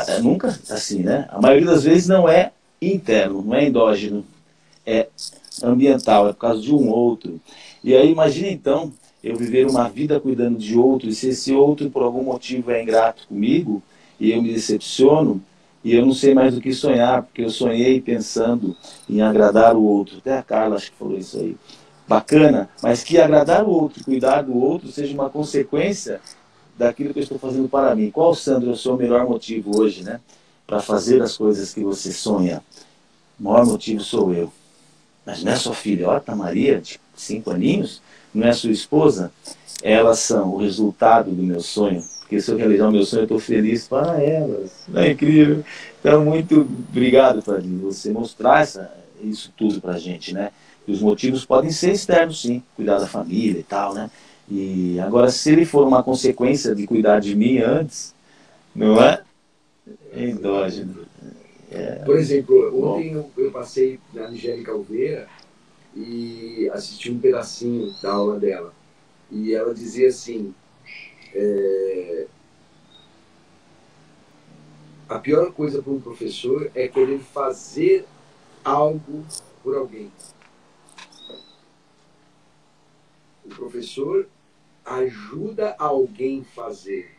assim, né? A maioria das vezes não é interno, não é endógeno, é ambiental, é por causa de um outro. E aí imagina então, eu viver uma vida cuidando de outro, e se esse outro por algum motivo é ingrato comigo, e eu me decepciono, e eu não sei mais do que sonhar, porque eu sonhei pensando em agradar o outro. Até a Carla acho que falou isso aí. Bacana, mas que agradar o outro, cuidar do outro, seja uma consequência daquilo que eu estou fazendo para mim. Qual, Sandro, é o seu melhor motivo hoje, né? Para fazer as coisas que você sonha? O maior motivo sou eu. Mas não é sua filha, olha, Maria, de 5 aninhos, não é sua esposa? Elas são o resultado do meu sonho. Porque se eu realizar o meu sonho, eu estou feliz para elas. Não é incrível? Então, muito obrigado, Fradinho, você mostrar isso tudo para a gente, né? E os motivos podem ser externos, sim, cuidar da família e tal, né? E agora, se ele for uma consequência de cuidar de mim antes, não é? Endógeno. Por exemplo, ontem eu passei na Angélica Alveira e assisti um pedacinho da aula dela. E ela dizia assim, a pior coisa para um professor é querer fazer algo por alguém. O professor ajuda alguém a fazer.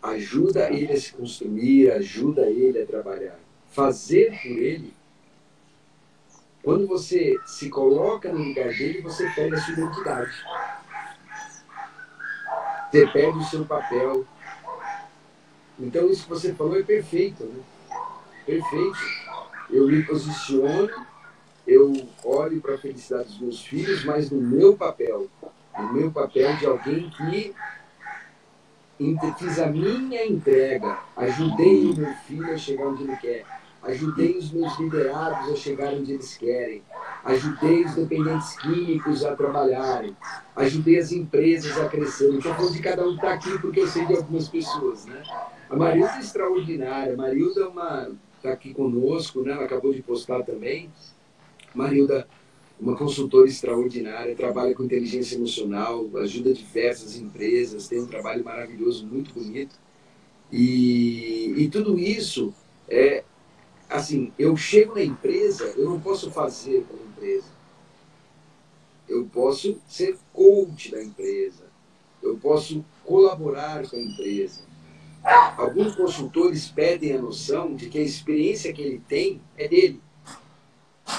Ajuda ele a se construir, ajuda ele a trabalhar. Fazer por ele, quando você se coloca no lugar dele, você perde a sua identidade. Você perde o seu papel. Então, isso que você falou é perfeito, né? Perfeito. Eu me posiciono, eu olho para a felicidade dos meus filhos, mas no meu papel de alguém que fiz a minha entrega, ajudei o meu filho a chegar onde ele quer, ajudei os meus liderados a chegar onde eles querem, ajudei os dependentes químicos a trabalharem, ajudei as empresas a crescerem. Estou falando de cada um que está aqui porque eu sei de algumas pessoas, né? A Marilda é extraordinária, a Marilda está aqui conosco, né? Ela acabou de postar também. Marilda, uma consultora extraordinária, trabalha com inteligência emocional, ajuda diversas empresas, tem um trabalho maravilhoso, muito bonito. E tudo isso assim, eu chego na empresa, eu não posso fazer com a empresa. Eu posso ser coach da empresa. Eu posso colaborar com a empresa. Alguns consultores pedem a noção de que a experiência que ele tem é dele.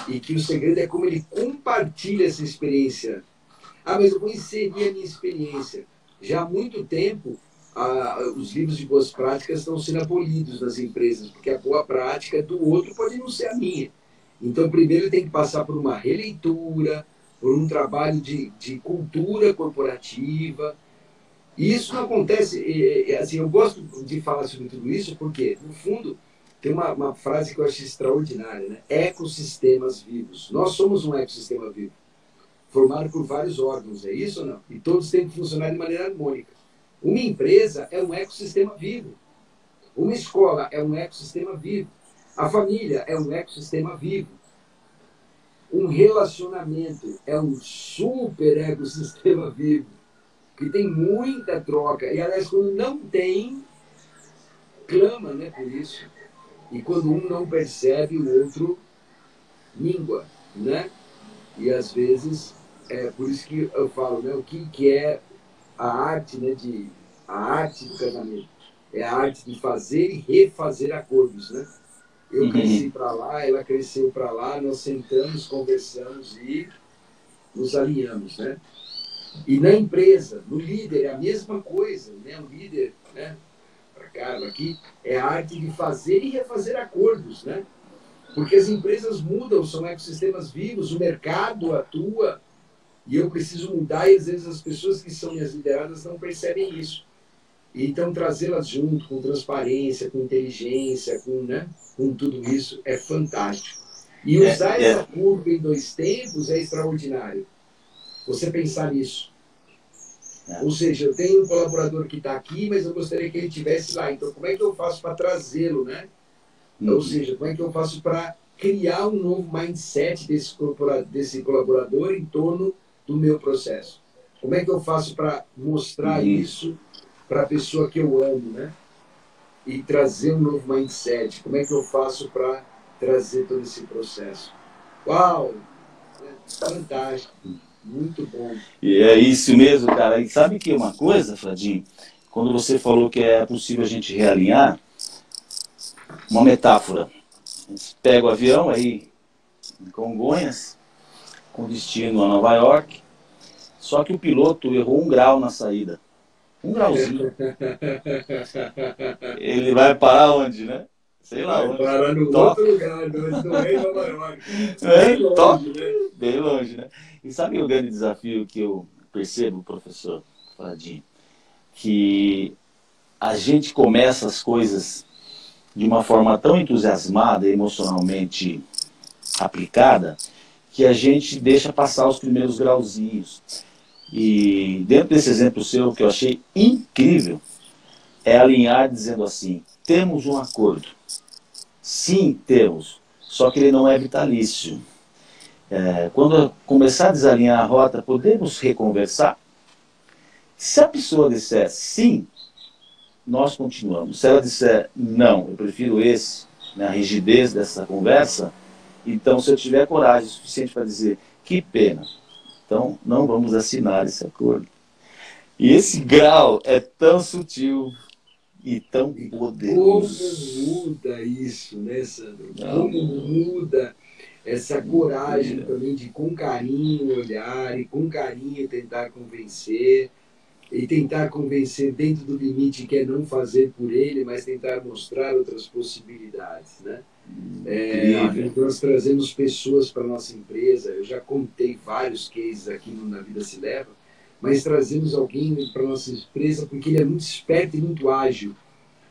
E que o segredo é como ele compartilha essa experiência. Ah, mas eu vou inserir a minha experiência. Já há muito tempo, os livros de boas práticas estão sendo abolidos nas empresas, porque a boa prática do outro pode não ser a minha. Então, primeiro tem que passar por uma releitura, por um trabalho de cultura corporativa. E isso não acontece... assim, eu gosto de falar sobre tudo isso porque, no fundo, tem uma frase que eu acho extraordinária, né? Ecossistemas vivos. Nós somos um ecossistema vivo, formado por vários órgãos, é isso ou não? E todos têm que funcionar de maneira harmônica. Uma empresa é um ecossistema vivo. Uma escola é um ecossistema vivo. A família é um ecossistema vivo. Um relacionamento é um super ecossistema vivo, que tem muita troca. E, aliás, quando não tem, clama, né, por isso. E quando um não percebe, o outro míngua, né? E às vezes, por isso que eu falo, né, o que é a arte, né, a arte do casamento. É a arte de fazer e refazer acordos, né? Eu cresci para lá, ela cresceu para lá, nós sentamos, conversamos e nos alinhamos, né? E na empresa, no líder, é a mesma coisa, né? O líder, né? Para cá, aqui, é a arte de fazer e refazer acordos, né? Porque as empresas mudam, são ecossistemas vivos, o mercado atua, e eu preciso mudar, e às vezes as pessoas que são minhas lideradas não percebem isso. Então, trazê-las junto, com transparência, com inteligência, né, com tudo isso, é fantástico. E usar essa curva em 2 tempos é extraordinário. Você pensar nisso. Ou seja, eu tenho um colaborador que está aqui, mas eu gostaria que ele estivesse lá. Então, como é que eu faço para trazê-lo, né? Ou seja, como é que eu faço para criar um novo mindset desse colaborador em torno do meu processo? Como é que eu faço para mostrar isso para a pessoa que eu amo, né? E trazer um novo mindset. Como é que eu faço para trazer todo esse processo? Uau! Fantástico. Muito bom. E é isso mesmo, cara. E sabe que uma coisa, Fradinho? Quando você falou que é possível a gente realinhar, uma metáfora. A gente pega o avião aí em Congonhas, com destino a Nova York, só que o piloto errou 1 grau na saída. 1 grauzinho. Ele vai parar onde, né? Sei lá onde. Vai parar no outro lugar, não é em Nova York. Bem longe, né? Bem longe, né? E sabe o grande desafio que eu percebo, professor Fradinho? Que a gente começa as coisas de uma forma tão entusiasmada, emocionalmente aplicada, que a gente deixa passar os primeiros grauzinhos. E dentro desse exemplo seu, que eu achei incrível, é alinhar dizendo assim, temos um acordo. Sim, temos, só que ele não é vitalício. Quando começar a desalinhar a rota, podemos reconversar? Se a pessoa disser sim, nós continuamos. Se ela disser não, eu prefiro esse, né, a rigidez dessa conversa, então se eu tiver coragem suficiente para dizer que pena, Então, não vamos assinar esse acordo. E esse grau é tão sutil e tão poderoso. Como muda isso, né, Sandro? Não, Como muda essa coragem também de, com carinho, olhar e com carinho tentar convencer. E tentar convencer dentro do limite que é não fazer por ele, mas tentar mostrar outras possibilidades, né? Nós trazemos pessoas para a nossa empresa, eu já contei vários cases aqui no Na Vida Se Leva, mas trazemos alguém para a nossa empresa porque ele é muito esperto e muito ágil.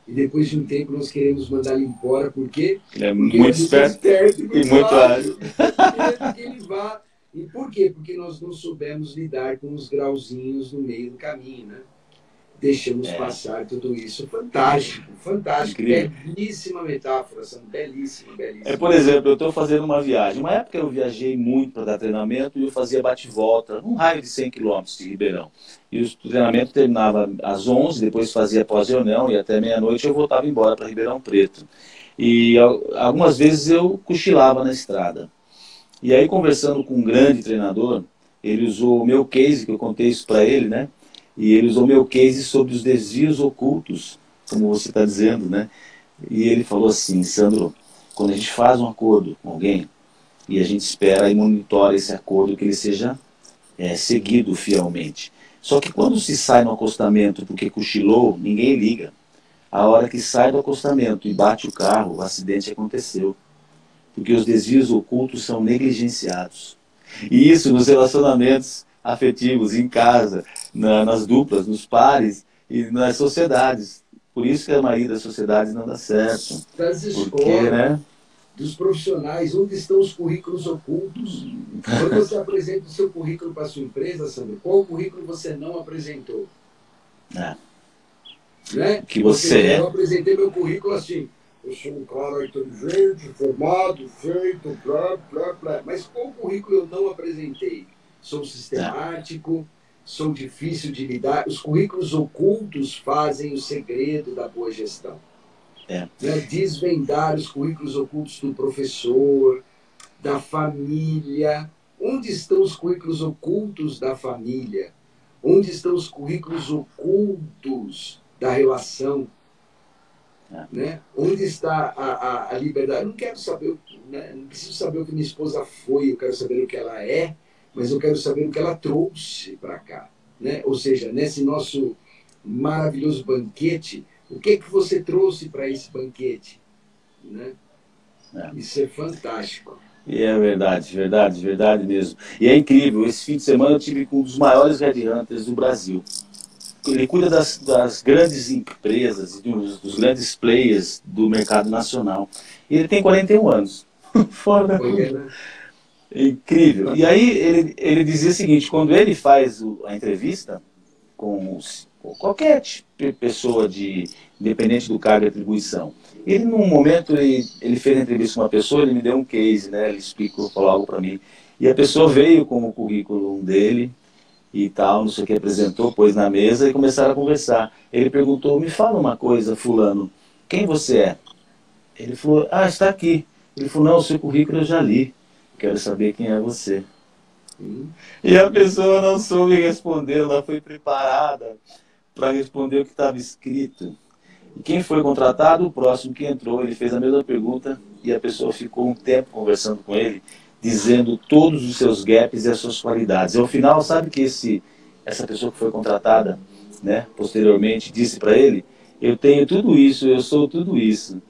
E depois de um tempo nós queremos mandar ele embora, por quê? Ele é Porque muito ele é esperto e muito ágil. Mesmo que ele vá. E por quê? Porque nós não soubemos lidar com os grauzinhos no meio do caminho, né? Deixamos passar tudo isso. Fantástico, fantástico. Incrível. Belíssima metáfora, Sandro. Belíssima, belíssima. Por exemplo, eu estou fazendo uma viagem. Uma época eu viajei muito para dar treinamento e eu fazia bate-volta, um raio de 100 quilômetros de Ribeirão. E o treinamento terminava às 11, depois fazia pós-reunião e até meia-noite eu voltava embora para Ribeirão Preto. E algumas vezes eu cochilava na estrada. E aí, conversando com um grande treinador, ele usou o meu case, que eu contei isso para ele, né? E ele usou o meu case sobre os desvios ocultos, como você está dizendo, né? E ele falou assim, Sandro, quando a gente faz um acordo com alguém, e a gente espera e monitora esse acordo que ele seja seguido fielmente. Só que quando se sai no acostamento porque cochilou, ninguém liga. A hora que sai do acostamento e bate o carro, o acidente aconteceu. Porque os desvios ocultos são negligenciados. E isso nos relacionamentos afetivos, em casa, nas duplas, nos pares e nas sociedades. Por isso que a maioria das sociedades não dá certo. Das escolas, né? Dos profissionais, onde estão os currículos ocultos? Quando você apresenta o seu currículo para a sua empresa, Sandro, qual currículo você não apresentou? Né? Que você Eu apresentei meu currículo assim, eu sou um cara inteligente, formado, feito, blá, blá, blá. Mas qual currículo eu não apresentei? Sou sistemático, sou difícil de lidar. Os currículos ocultos fazem o segredo da boa gestão. Né? Desvendar os currículos ocultos do professor, da família. Onde estão os currículos ocultos da família? Onde estão os currículos ocultos da relação? Né? Onde está a liberdade? Eu não quero saber, né? Não preciso saber o que minha esposa foi, eu quero saber o que ela é, mas eu quero saber o que ela trouxe para cá. Né? Ou seja, nesse nosso maravilhoso banquete, o que você trouxe para esse banquete? Né? Isso é fantástico. E é verdade, verdade, verdade mesmo. E é incrível, esse fim de semana eu tive com um dos maiores headhunters do Brasil. Ele cuida das grandes empresas e dos grandes players do mercado nacional. E ele tem 41 anos. Fora da curva. É incrível. E aí ele dizia o seguinte, quando ele faz a entrevista com qualquer pessoa independente do cargo e atribuição, ele num momento ele fez a entrevista com uma pessoa, ele me deu um case, né? Ele explicou, falou algo para mim. E a pessoa veio com o currículo dele, e tal, não sei o que, apresentou, pôs na mesa e começaram a conversar. Ele perguntou, me fala uma coisa, fulano, quem você é? Ele falou, está aqui. Ele falou, não, o seu currículo eu já li, quero saber quem é você. E a pessoa não soube responder, ela foi preparada para responder o que estava escrito. E quem foi contratado, o próximo que entrou, ele fez a mesma pergunta e a pessoa ficou um tempo conversando com ele, dizendo todos os seus gaps e as suas qualidades. E ao final, sabe que essa pessoa que foi contratada, né, posteriormente, disse para ele, eu tenho tudo isso, eu sou tudo isso.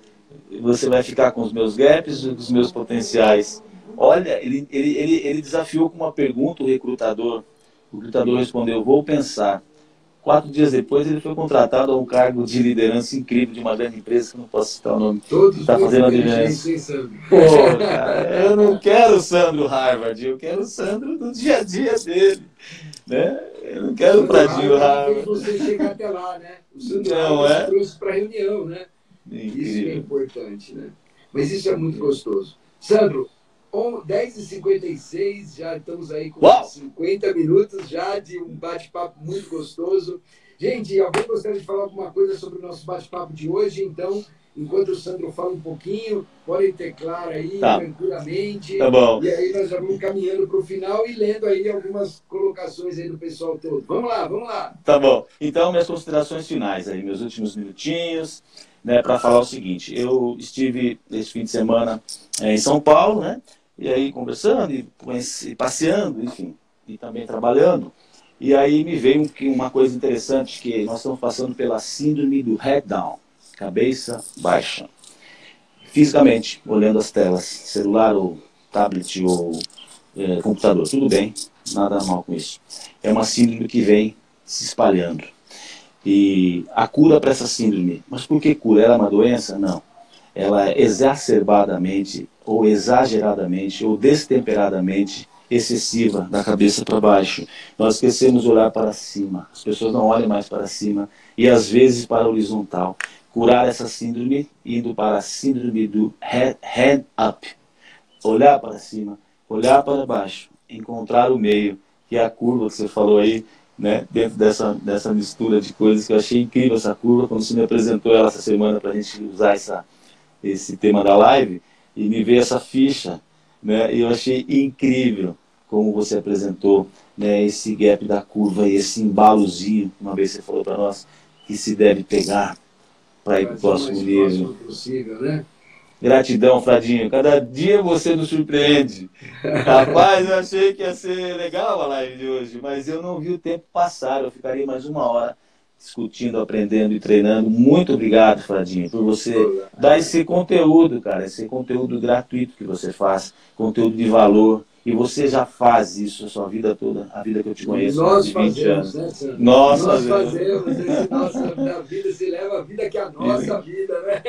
Você vai ficar com os meus gaps e os meus potenciais. Olha, ele desafiou com uma pergunta o recrutador. O recrutador respondeu, vou pensar. 4 dias depois ele foi contratado a um cargo de liderança incrível de uma grande empresa, que eu não posso citar o nome. Todos está fazendo a diferença. Pô, cara, eu não quero o Sandro Harvard, eu quero o Sandro do dia a dia dele. Né? Eu não quero o Pradinho Harvard. Você chegar até lá, né? O Sandro Harvard trouxe para a reunião, né? Incrível. Isso é importante, né? Mas isso é muito gostoso. Sandro, 10h56, já estamos aí com 50 minutos já de um bate-papo muito gostoso. Gente, alguém gostaria de falar alguma coisa sobre o nosso bate-papo de hoje? Então, enquanto o Sandro fala um pouquinho, podem teclar aí Tá, tranquilamente. tá bom. E aí nós já vamos caminhando para o final e lendo aí algumas colocações aí do pessoal todo. Vamos lá, vamos lá. Tá bom. Então, minhas considerações finais aí, meus últimos minutinhos, né, para falar o seguinte. Eu estive esse fim de semana em São Paulo, né? E aí conversando e passeando, enfim, e também trabalhando. E aí me veio uma coisa interessante, que nós estamos passando pela síndrome do head down, cabeça baixa. Fisicamente, olhando as telas, celular ou tablet ou computador, tudo bem, nada mal com isso. É uma síndrome que vem se espalhando. E a cura para essa síndrome, mas por que cura? Ela é uma doença? Não. Ela é exacerbadamente, ou exageradamente, ou destemperadamente excessiva da cabeça para baixo. Nós esquecemos de olhar para cima. As pessoas não olham mais para cima e às vezes para a horizontal. Curar essa síndrome indo para a síndrome do head up. Olhar para cima, olhar para baixo, encontrar o meio, que é a curva que você falou aí, né? Dentro dessa mistura de coisas que eu achei incrível essa curva, quando você me apresentou ela essa semana para a gente usar esse tema da live, e me veio essa ficha, né? E eu achei incrível como você apresentou, né, esse gap da curva e esse embalozinho, uma vez você falou para nós, que se deve pegar para ir para o Trazer o próximo mais nível. próximo possível, né? Gratidão, Fradinho. Cada dia você nos surpreende. Rapaz, eu achei que ia ser legal a live de hoje, mas eu não vi o tempo passar. Eu ficaria mais uma hora discutindo, aprendendo e treinando. Muito obrigado, Fradinho, por você dar Olá. esse conteúdo, cara, esse conteúdo gratuito que você faz, conteúdo de valor. E você já faz isso a sua vida toda, a vida que eu te conheço, mais Nós de 20 fazemos, anos. né, Sandro? Nós Nós fazemos. fazemos. Esse nosso da vida se leva a vida que é a nossa vida, né?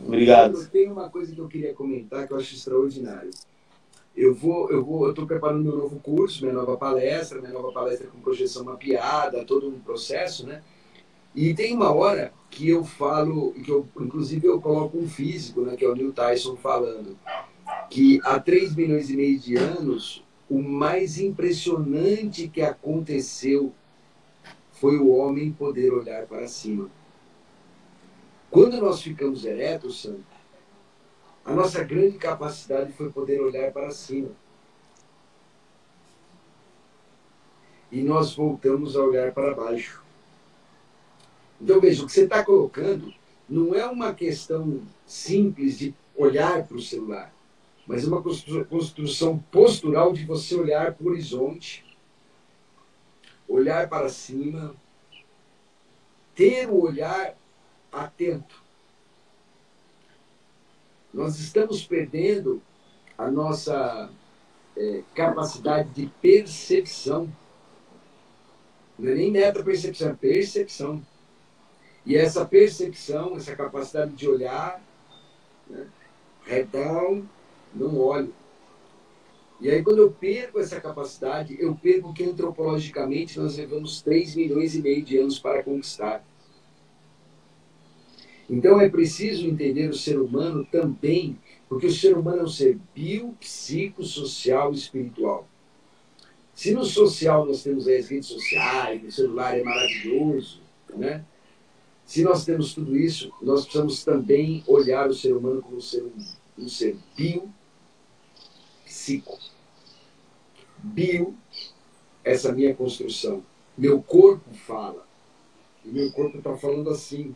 Obrigado. Sandro, tem uma coisa que eu queria comentar que eu acho extraordinário. Eu estou preparando meu novo curso, minha nova palestra com projeção mapeada, todo um processo, né? E tem uma hora que eu falo, inclusive eu coloco um físico, né, que é o Neil Tyson falando, que há 3 milhões e meio de anos, o mais impressionante que aconteceu foi o homem poder olhar para cima. Quando nós ficamos eretos, Sandro, a nossa grande capacidade foi poder olhar para cima. E nós voltamos a olhar para baixo. Então, veja, o que você está colocando não é uma questão simples de olhar para o celular, mas é uma construção postural de você olhar para o horizonte, olhar para cima, ter o olhar atento. Nós estamos perdendo a nossa capacidade de percepção. Não é nem meta-percepção, é percepção. E essa percepção, essa capacidade de olhar, né, head down, não olho. E aí, quando eu perco essa capacidade, eu perco o que antropologicamente nós levamos 3 milhões e meio de anos para conquistar. Então é preciso entender o ser humano também, porque o ser humano é um ser biopsicossocial e espiritual. Se no social nós temos as redes sociais, o celular é maravilhoso, né? Se nós temos tudo isso, nós precisamos também olhar o ser humano como um ser biopsico. Bio, essa minha construção. Meu corpo fala. E meu corpo está falando assim.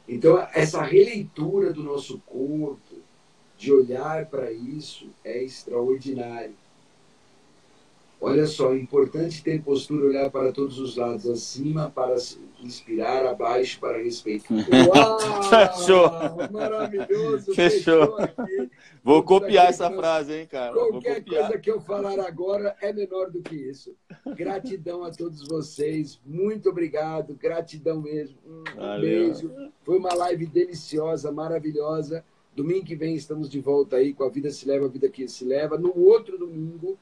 Então, essa releitura do nosso corpo, de olhar para isso, é extraordinário. Olha só, é importante ter postura, olhar para todos os lados, acima para inspirar, abaixo para respeitar. Uau! Fechou! Maravilhoso! Fechou! Aqui. Vou copiar essa frase, hein, cara? Qualquer coisa que eu falar agora é menor do que isso. Gratidão a todos vocês. Muito obrigado. Gratidão mesmo. Um beijo. Foi uma live deliciosa, maravilhosa. Domingo que vem estamos de volta aí com A Vida Se Leva, A Vida Que Se Leva. No outro domingo,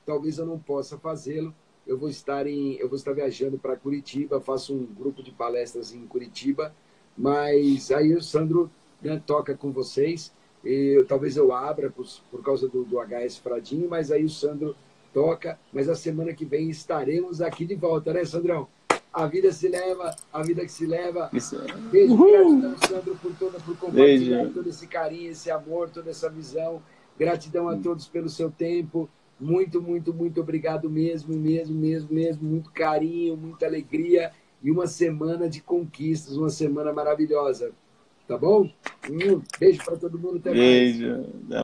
talvez eu não possa fazê-lo. Eu vou estar viajando para Curitiba, faço um grupo de palestras em Curitiba, mas aí o Sandro, né, toca com vocês. Talvez eu abra por causa do HS Fradinho, mas aí o Sandro toca, mas a semana que vem estaremos aqui de volta, né, Sandrão? A vida se leva, a vida que se leva. Isso. Beijo, gratidão, Sandro, por compartilhar Beijo. todo esse carinho, esse amor, toda essa visão. Gratidão a todos pelo seu tempo. Muito, muito, muito obrigado mesmo, mesmo, mesmo, mesmo. Muito carinho, muita alegria e uma semana de conquistas, uma semana maravilhosa. Tá bom? Beijo para todo mundo, até mais. Beijo.